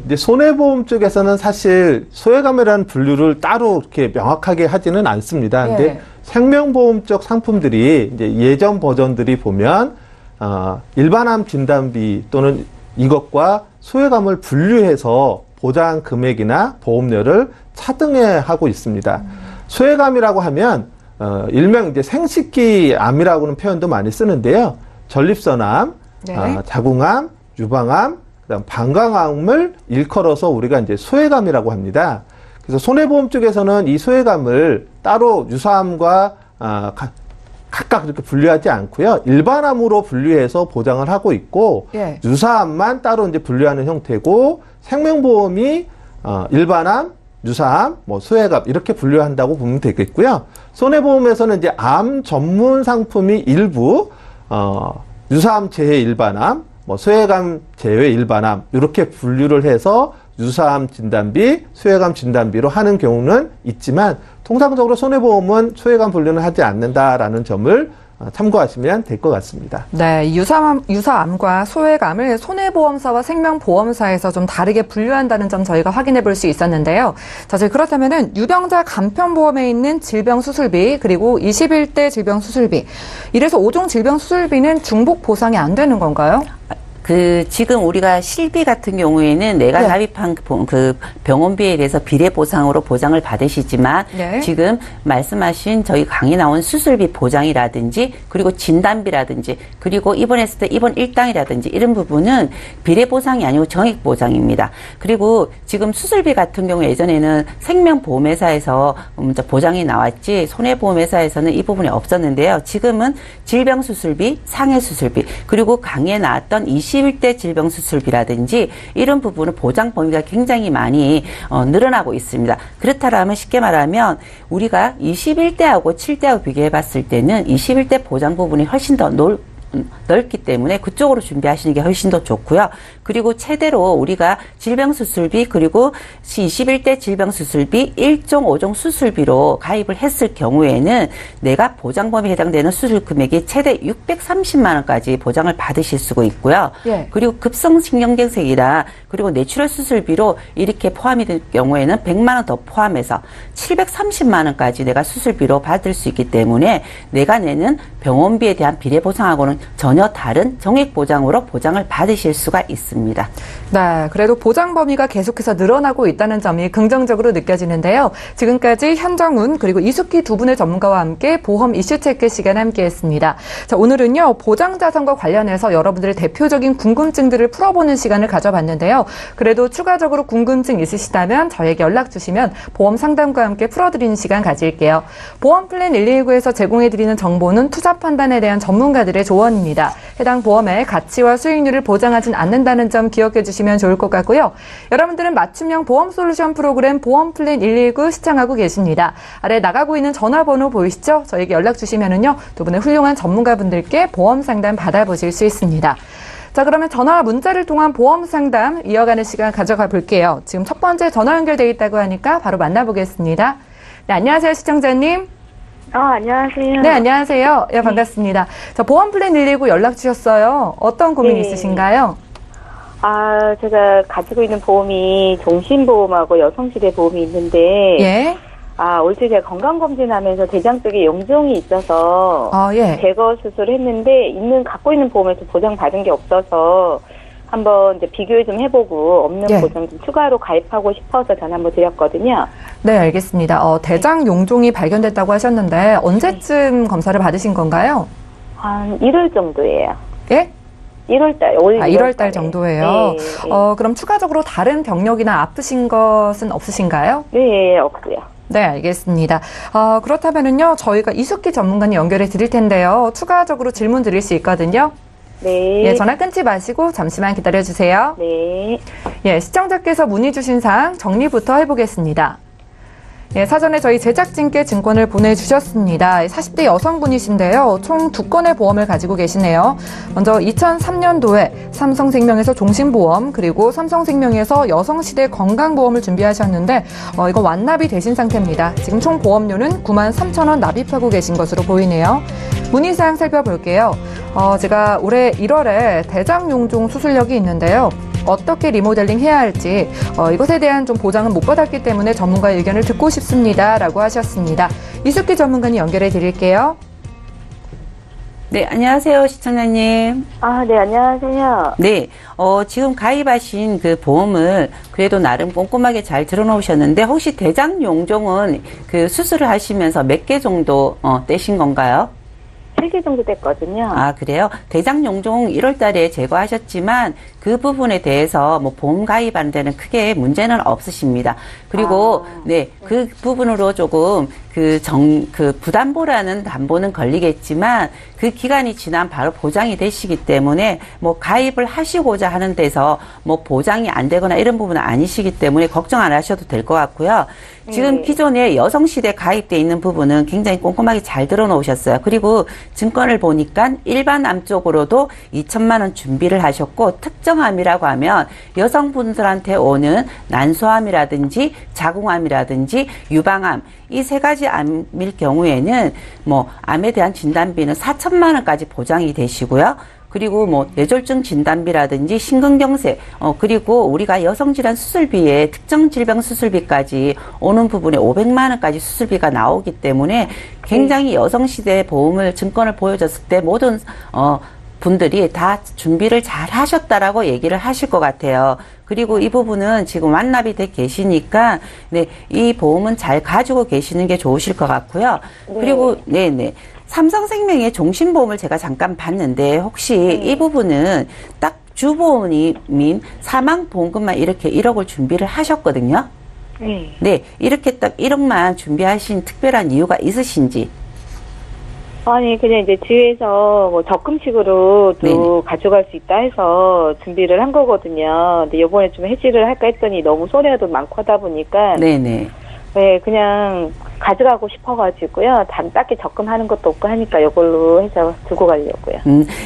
이제 손해보험 쪽에서는 사실 소외감이라는 분류를 따로 이렇게 명확하게 하지는 않습니다. 근데 예. 생명보험 쪽 상품들이 이제 예전 버전들이 보면 일반암 진단비 또는 이것과 소외감을 분류해서 보장 금액이나 보험료를 차등해 하고 있습니다. 소외감이라고 하면 일명 이제 생식기 암이라고는 표현도 많이 쓰는데요. 전립선암, 네. 자궁암, 유방암, 그다음 방광암을 일컬어서 우리가 이제 소외감이라고 합니다. 그래서 손해보험 쪽에서는 이 소외감을 따로 유사암과 각각 이렇게 분류하지 않고요. 일반암으로 분류해서 보장을 하고 있고, 예. 유사암만 따로 이제 분류하는 형태고, 생명보험이 일반암, 유사암, 소외감 이렇게 분류한다고 보면 되겠고요. 손해보험에서는 이제 암 전문 상품이 일부 유사암 제외 일반암, 소외감 제외 일반암 이렇게 분류를 해서 유사암 진단비, 소외감 진단비로 하는 경우는 있지만 통상적으로 손해보험은 소외감 분류는 하지 않는다라는 점을 참고하시면 될 것 같습니다. 네, 유사암과 소외감을 손해보험사와 생명보험사에서 좀 다르게 분류한다는 점 저희가 확인해 볼 수 있었는데요. 자, 그렇다면은 유병자 간편보험에 있는 질병수술비 그리고 21대 질병수술비, 이래서 5종 질병수술비는 중복 보상이 안 되는 건가요? 지금 우리가 실비 같은 경우에는 내가 네. 납입한 그 병원비에 대해서 비례 보상으로 보장을 받으시지만 네. 지금 말씀하신 저희 강의 나온 수술비 보장이라든지 그리고 진단비라든지 그리고 입원했을 때 입원 일당이라든지 이런 부분은 비례 보상이 아니고 정액 보장입니다. 그리고 지금 수술비 같은 경우 예전에는 생명보험회사에서 보장이 나왔지 손해보험회사에서는 이 부분이 없었는데요. 지금은 질병수술비, 상해수술비 그리고 강의에 나왔던 21대 질병수술비라든지 이런 부분은 보장 범위가 굉장히 많이 늘어나고 있습니다. 그렇다면 쉽게 말하면 우리가 21대하고 7대하고 비교해 봤을 때는 21대 보장 부분이 훨씬 더 넓기 때문에 그쪽으로 준비하시는 게 훨씬 더 좋고요. 그리고 최대로 우리가 질병수술비 그리고 21대 질병수술비 1종 5종 수술비로 가입을 했을 경우에는 내가 보장 범위에 해당되는 수술 금액이 최대 630만 원까지 보장을 받으실 수가 있고요. 예. 그리고 급성신경경색이나 그리고 내추럴 수술비로 이렇게 포함이 될 경우에는 100만 원 더 포함해서 730만 원까지 내가 수술비로 받을 수 있기 때문에 내가 내는 병원비에 대한 비례 보상하고는 전혀 다른 정액 보장으로 보장을 받으실 수가 있습니다. 네, 그래도 보장 범위가 계속해서 늘어나고 있다는 점이 긍정적으로 느껴지는데요. 지금까지 현정훈 그리고 이숙기 두 분의 전문가와 함께 보험 이슈 체크 시간 함께했습니다. 자, 오늘은요 보장 자산과 관련해서 여러분들의 대표적인 궁금증들을 풀어보는 시간을 가져봤는데요. 그래도 추가적으로 궁금증 있으시다면 저에게 연락 주시면 보험 상담과 함께 풀어드리는 시간 가질게요. 보험 플랜 119에서 제공해드리는 정보는 투자 판단에 대한 전문가들의 조언입니다. 해당 보험의 가치와 수익률을 보장하진 않는다는 점 기억해 주시면 좋을 것 같고요. 여러분들은 맞춤형 보험 솔루션 프로그램 보험 플랜 119 시청하고 계십니다. 아래 나가고 있는 전화번호 보이시죠? 저에게 연락 주시면은요, 두 분의 훌륭한 전문가분들께 보험 상담 받아보실 수 있습니다. 자, 그러면 전화와 문자를 통한 보험 상담 이어가는 시간 가져가 볼게요. 지금 첫 번째 전화 연결돼 있다고 하니까 바로 만나보겠습니다. 네, 안녕하세요, 시청자님. 안녕하세요. 네, 안녕하세요. 예, 반갑습니다. 자, 보험 플랜 119 연락 주셨어요. 어떤 고민 네. 있으신가요? 제가 가지고 있는 보험이 종신보험하고 여성시대 보험이 있는데, 예. 올 초에 제가 건강검진하면서 대장 쪽에 용종이 있어서, 예. 제거 수술했는데, 갖고 있는 보험에서 보장받은 게 없어서, 한번 이제 비교 좀 해보고, 없는 예. 보장 좀 추가로 가입하고 싶어서 전화 한번 드렸거든요. 네, 알겠습니다. 대장 용종이 발견됐다고 하셨는데, 언제쯤 검사를 받으신 건가요? 한 1월 정도예요. 예? 1월달, 올 1월달 정도예요. 네, 네. 그럼 추가적으로 다른 병력이나 아프신 것은 없으신가요? 네, 없고요. 네, 알겠습니다. 그렇다면은요, 저희가 이숙기 전문가님 연결해 드릴 텐데요. 추가적으로 질문 드릴 수 있거든요. 네. 예, 전화 끊지 마시고 잠시만 기다려 주세요. 네. 예, 시청자께서 문의 주신 사항 정리부터 해보겠습니다. 네, 사전에 저희 제작진께 증권을 보내주셨습니다. 40대 여성분이신데요. 총 2건의 보험을 가지고 계시네요. 먼저 2003년도에 삼성생명에서 종신보험, 그리고 삼성생명에서 여성시대 건강보험을 준비하셨는데 이거 완납이 되신 상태입니다. 지금 총 보험료는 93,000원 납입하고 계신 것으로 보이네요. 문의사항 살펴볼게요. 제가 올해 1월에 대장용종 수술력이 있는데요. 어떻게 리모델링 해야 할지 이것에 대한 좀 보장은 못 받았기 때문에 전문가의 의견을 듣고 싶습니다. 라고 하셨습니다. 이숙기 전문가님 연결해 드릴게요. 네, 안녕하세요, 시청자님. 네, 안녕하세요. 네, 지금 가입하신 그 보험을 그래도 나름 꼼꼼하게 잘 들어놓으셨는데, 혹시 대장용종은 그 수술을 하시면서 몇 개 정도 떼신 건가요? 3개 정도 됐거든요. 아, 그래요? 대장용종 1월 달에 제거하셨지만 그 부분에 대해서 뭐 보험 가입하는 데는 크게 문제는 없으십니다. 그리고 네, 그 부분으로 조금 그 부담보라는 담보는 걸리겠지만 그 기간이 지나면 바로 보장이 되시기 때문에 뭐 가입을 하시고자 하는 데서 뭐 보장이 안 되거나 이런 부분은 아니시기 때문에 걱정 안 하셔도 될 것 같고요. 지금 기존에 여성시대 가입돼 있는 부분은 굉장히 꼼꼼하게 잘 들어놓으셨어요. 그리고 증권을 보니까 일반암 쪽으로도 2천만 원 준비를 하셨고, 특정암이라고 하면 여성분들한테 오는 난소암이라든지 자궁암이라든지 유방암, 이 3가지 암일 경우에는 뭐 암에 대한 진단비는 4천만 원까지 보장이 되시고요. 그리고 뭐 뇌졸중 진단비라든지 심근경색, 그리고 우리가 여성질환 수술비에 특정 질병 수술비까지 오는 부분에 500만 원까지 수술비가 나오기 때문에 굉장히 여성시대 보험을 증권을 보여줬을 때 모든 분들이 다 준비를 잘 하셨다라고 얘기를 하실 것 같아요. 그리고 이 부분은 지금 완납이 돼 계시니까 네, 이 보험은 잘 가지고 계시는 게 좋으실 것 같고요. 그리고 네네. 삼성생명의 종신보험을 제가 잠깐 봤는데 혹시 이 부분은 딱 주보험인 사망보험금만 이렇게 1억을 준비를 하셨거든요. 네, 이렇게 딱 1억만 준비하신 특별한 이유가 있으신지. 아니, 그냥 이제 주위에서 뭐 적금식으로 또 가져갈 수 있다 해서 준비를 한 거거든요. 근데 이번에 좀 해지를 할까 했더니 너무 소리가 좀 많고 하다 보니까. 네네. 네, 그냥 가져가고 싶어가지고요. 딱히 적금하는 것도 없고 하니까 이걸로 해서 두고 가려고요.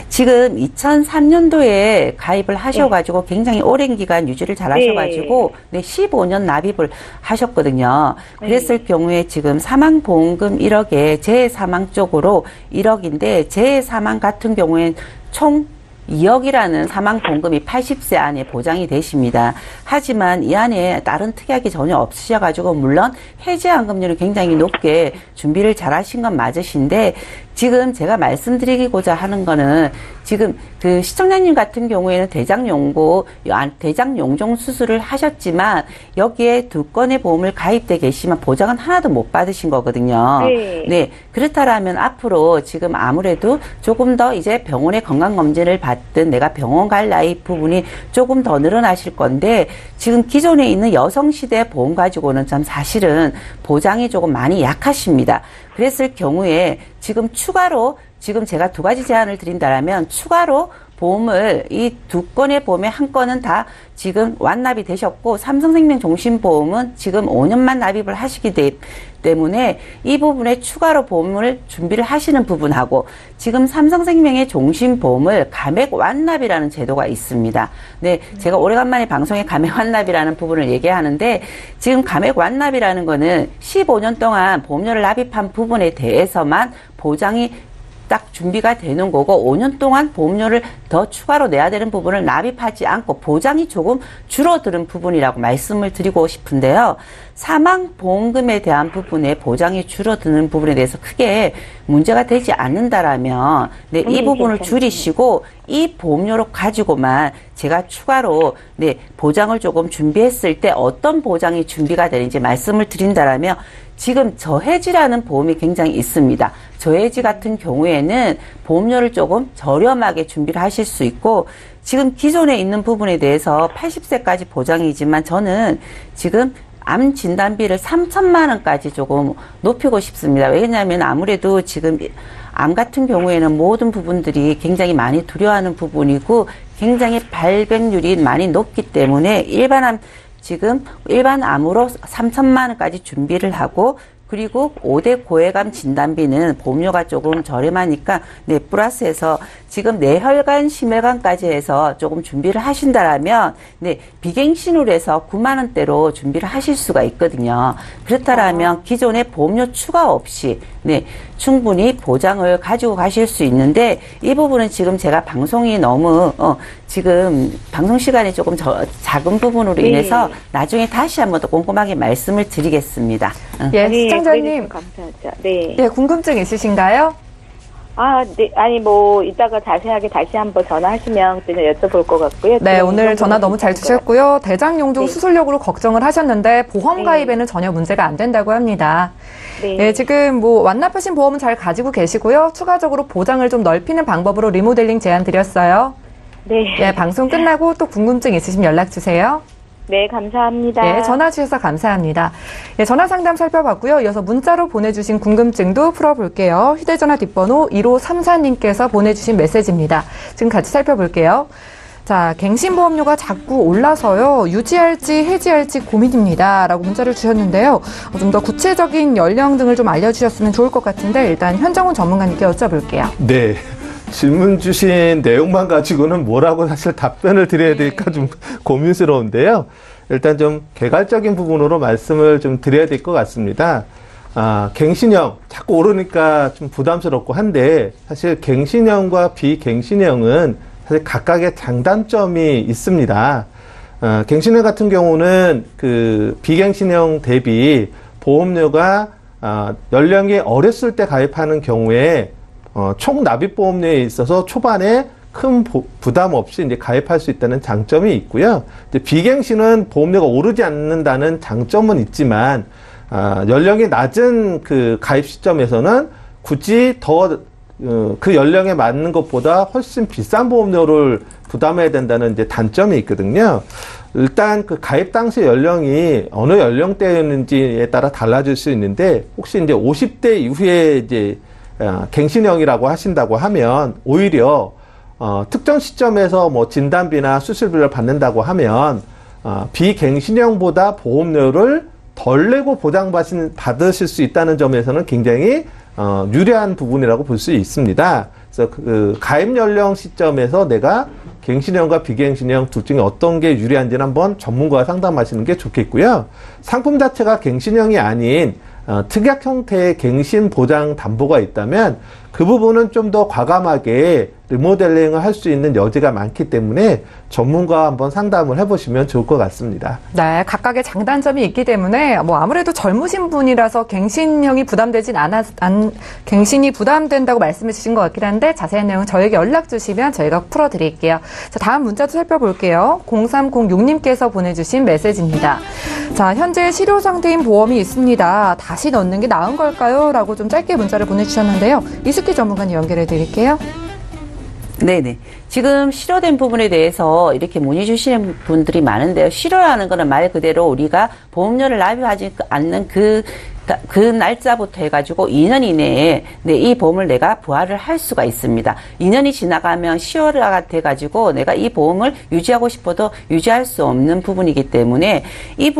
지금 2003년도에 가입을 하셔가지고 굉장히 오랜 기간 유지를 잘 하셔가지고 15년 납입을 하셨거든요. 그랬을 경우에 지금 사망보험금 1억에 재해사망 쪽으로 1억인데 재해사망 같은 경우엔 총 2억이라는 사망보험금이 80세 안에 보장이 되십니다. 하지만 이 안에 다른 특약이 전혀 없으셔가지고 물론 해지환급률은 굉장히 높게 준비를 잘 하신 건 맞으신데 지금 제가 말씀드리고자 하는 거는 지금 그 시청자님 같은 경우에는 대장용종 수술을 하셨지만 여기에 2건의 보험을 가입돼 계시면 보장은 하나도 못 받으신 거거든요. 네. 그렇다라면 앞으로 지금 아무래도 조금 더 이제 병원의 건강검진을 받든 내가 병원 갈 나이 부분이 조금 더 늘어나실 건데 지금 기존에 있는 여성시대 보험 가지고는 참 사실은 보장이 조금 많이 약하십니다. 그랬을 경우에 지금 추가로 지금 제가 2가지 제안을 드린다라면 추가로 보험을 이 2건의 보험에 1건은 다 지금 완납이 되셨고 삼성생명 종신보험은 지금 5년만 납입을 하시기 때문에 이 부분에 추가로 보험을 준비를 하시는 부분하고 지금 삼성생명의 종신보험을 감액 완납이라는 제도가 있습니다. 네, 제가 오래간만에 방송에 감액 완납이라는 부분을 얘기하는데 지금 감액 완납이라는 거는 15년 동안 보험료를 납입한 부분에 대해서만 보장이 딱 준비가 되는 거고 5년 동안 보험료를 더 추가로 내야 되는 부분을 납입하지 않고 보장이 조금 줄어드는 부분이라고 말씀을 드리고 싶은데요. 사망보험금에 대한 부분에 보장이 줄어드는 부분에 대해서 크게 문제가 되지 않는다라면 네, 이 부분을 줄이시고 이 보험료로 가지고만 제가 추가로 네, 보장을 조금 준비했을 때 어떤 보장이 준비가 되는지 말씀을 드린다라면 지금 저해지라는 보험이 굉장히 있습니다. 저해지 같은 경우에는 보험료를 조금 저렴하게 준비를 하실 수 있고 지금 기존에 있는 부분에 대해서 80세까지 보장이지만 저는 지금 암 진단비를 3천만 원까지 조금 높이고 싶습니다. 왜냐하면 아무래도 지금 암 같은 경우에는 모든 부분들이 굉장히 많이 두려워하는 부분이고 굉장히 발병률이 많이 높기 때문에 일반암 지금 일반 암으로 3천만 원까지 준비를 하고 그리고 5대 고해감 진단비는 보험료가 조금 저렴하니까 네, 플러스해서 지금 뇌혈관, 심혈관까지 해서 조금 준비를 하신다라면 네, 비갱신으로 해서 9만 원대로 준비를 하실 수가 있거든요. 그렇다라면 기존의 보험료 추가 없이 네, 충분히 보장을 가지고 가실 수 있는데 이 부분은 지금 제가 방송이 너무 지금 방송 시간이 조금 작은 부분으로 인해서 나중에 다시 한번 더 꼼꼼하게 말씀을 드리겠습니다. 예, 네, 시청자님. 감사하죠. 네. 예, 궁금증 있으신가요? 아, 네. 아니, 뭐, 이따가 자세하게 다시 한번 전화하시면 그때는 여쭤볼 것 같고요. 네, 오늘 전화 너무 잘 주셨고요. 대장용종 네. 수술력으로 걱정을 하셨는데 보험 네. 가입에는 전혀 문제가 안 된다고 합니다. 네. 예, 지금 뭐 완납하신 보험은 잘 가지고 계시고요. 추가적으로 보장을 좀 넓히는 방법으로 리모델링 제안 드렸어요. 네. 예, 방송 끝나고 또 궁금증 있으시면 연락 주세요. 네, 감사합니다. 예, 전화 주셔서 감사합니다. 예, 전화 상담 살펴봤고요. 이어서 문자로 보내주신 궁금증도 풀어볼게요. 휴대전화 뒷번호 1534님께서 보내주신 메시지입니다. 지금 같이 살펴볼게요. 자, 갱신보험료가 자꾸 올라서요. 유지할지 해지할지 고민입니다. 라고 문자를 주셨는데요. 좀 더 구체적인 연령 등을 좀 알려주셨으면 좋을 것 같은데 일단 현정훈 전문가님께 여쭤볼게요. 네. 질문 주신 내용만 가지고는 뭐라고 사실 답변을 드려야 될까 좀 고민스러운데요. 일단 좀 개괄적인 부분으로 말씀을 좀 드려야 될 것 같습니다. 갱신형 자꾸 오르니까 좀 부담스럽고 한데 사실 갱신형과 비갱신형은 사실 각각의 장단점이 있습니다. 갱신형 같은 경우는 그 비갱신형 대비 보험료가 연령이 어렸을 때 가입하는 경우에 총 납입보험료에 있어서 초반에 큰 부담 없이 이제 가입할 수 있다는 장점이 있고요. 이제 비갱신은 보험료가 오르지 않는다는 장점은 있지만, 연령이 낮은 그 가입 시점에서는 굳이 그 연령에 맞는 것보다 훨씬 비싼 보험료를 부담해야 된다는 이제 단점이 있거든요. 일단 그 가입 당시 연령이 어느 연령대였는지에 따라 달라질 수 있는데, 혹시 이제 50대 이후에 이제 갱신형이라고 하신다고 하면 오히려 특정 시점에서 뭐 진단비나 수술비를 받는다고 하면 비갱신형보다 보험료를 덜 내고 보장받으실 수 있다는 점에서는 굉장히 유리한 부분이라고 볼 수 있습니다. 그래서 그 가입 연령 시점에서 내가 갱신형과 비갱신형 둘 중에 어떤 게 유리한지는 한번 전문가와 상담하시는 게 좋겠고요. 상품 자체가 갱신형이 아닌 특약 형태의 갱신 보장 담보가 있다면 그 부분은 좀 더 과감하게 리모델링을 할 수 있는 여지가 많기 때문에 전문가와 한번 상담을 해보시면 좋을 것 같습니다. 네, 각각의 장단점이 있기 때문에 뭐 아무래도 젊으신 분이라서 갱신형이 부담되진 갱신이 부담된다고 말씀해 주신 것 같긴 한데 자세한 내용은 저에게 연락 주시면 저희가 풀어드릴게요. 자, 다음 문자도 살펴볼게요. 0306님께서 보내주신 메시지입니다. 자, 현재 실효 상태인 보험이 있습니다. 다시 넣는 게 나은 걸까요? 라고 좀 짧게 문자를 보내주셨는데요. 이수기 전문가님 연결해 드릴게요. 네네. 지금 실효된 부분에 대해서 이렇게 문의 주시는 분들이 많은데요. 실효라는 거는 말 그대로 우리가 보험료를 납입하지 않는 그 날짜부터 해가지고 2년 이내에 네, 이 보험을 내가 부활을 할 수가 있습니다. 2년이 지나가면 실효가 돼가지고 내가 이 보험을 유지하고 싶어도 유지할 수 없는 부분이기 때문에 이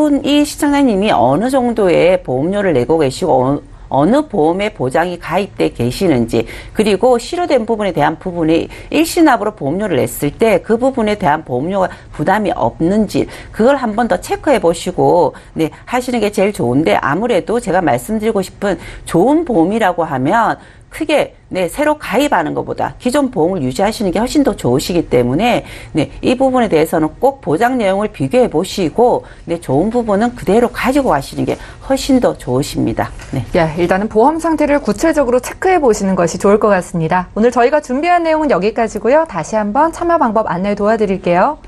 시청자님이 어느 정도의 보험료를 내고 계시고 어느 보험에 보장이 가입돼 계시는지 그리고 실효된 부분에 대한 부분이 일시납으로 보험료를 냈을 때 그 부분에 대한 보험료가 부담이 없는지 그걸 한 번 더 체크해 보시고 네, 하시는 게 제일 좋은데 아무래도 제가 말씀드리고 싶은 좋은 보험이라고 하면 크게 네, 새로 가입하는 것보다 기존 보험을 유지하시는 게 훨씬 더 좋으시기 때문에 네, 이 부분에 대해서는 꼭 보장 내용을 비교해 보시고 네, 좋은 부분은 그대로 가지고 가시는 게 훨씬 더 좋으십니다. 네. 예, 일단은 보험 상태를 구체적으로 체크해 보시는 것이 좋을 것 같습니다. 오늘 저희가 준비한 내용은 여기까지고요. 다시 한번 참여 방법 안내 도와드릴게요.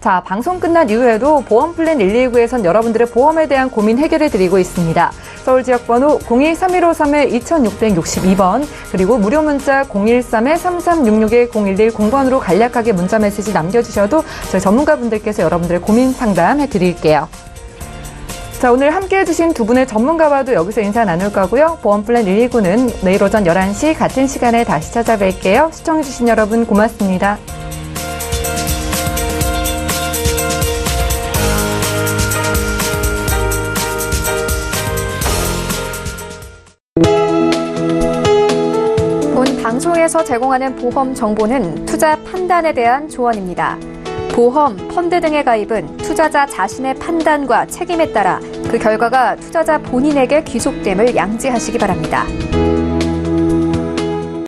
자, 방송 끝난 이후에도 보험플랜 119에선 여러분들의 보험에 대한 고민 해결해 드리고 있습니다. 서울 지역번호 02-3153-2662번 그리고 무료 문자 013-3366-0110번으로 간략하게 문자 메시지 남겨주셔도 저희 전문가분들께서 여러분들의 고민 상담해 드릴게요. 자, 오늘 함께해 주신 두 분의 전문가와도 여기서 인사 나눌 거고요. 보험플랜 119는 내일 오전 11시 같은 시간에 다시 찾아뵐게요. 시청해 주신 여러분 고맙습니다. 통해서 제공하는 보험 정보는 투자 판단에 대한 조언입니다. 보험, 펀드 등의 가입은 투자자 자신의 판단과 책임에 따라 그 결과가 투자자 본인에게 귀속됨을 양지하시기 바랍니다.